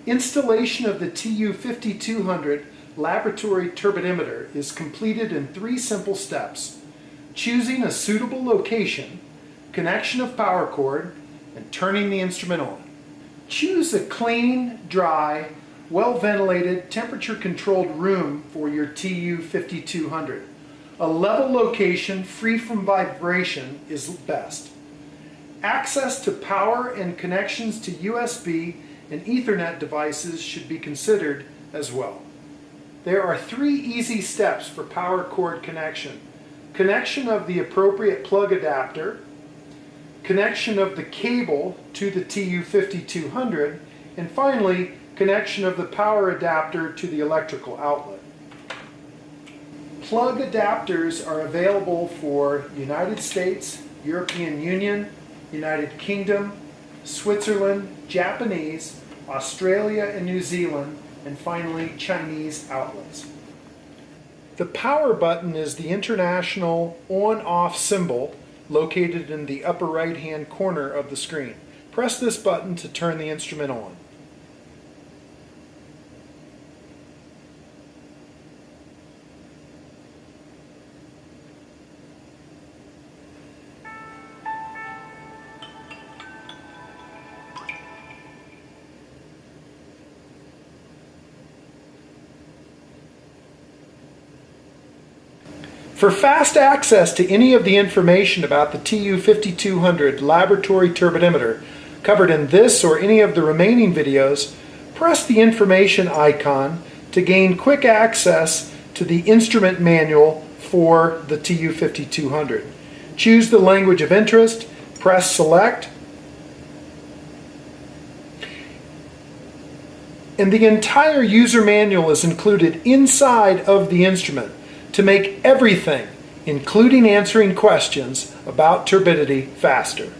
Installation of the TU5200 laboratory turbidimeter is completed in 3 simple steps: choosing a suitable location, connection of power cord, and turning the instrument on. Choose a clean, dry, well-ventilated, temperature-controlled room for your TU5200. A level location free from vibration is best. Access to power and connections to USB and Ethernet devices should be considered as well. There are 3 easy steps for power cord connection: connection of the appropriate plug adapter, connection of the cable to the TU5200, and finally, connection of the power adapter to the electrical outlet. Plug adapters are available for United States, European Union, United Kingdom, Switzerland, Japanese, Australia and New Zealand, and finally Chinese outlets. The power button is the international on-off symbol located in the upper right-hand corner of the screen. Press this button to turn the instrument on. For fast access to any of the information about the TU5200 laboratory turbidimeter covered in this or any of the remaining videos, press the information icon to gain quick access to the instrument manual for the TU5200. Choose the language of interest, press select, and the entire user manual is included inside of the instrument to make everything, including answering questions about turbidity, faster.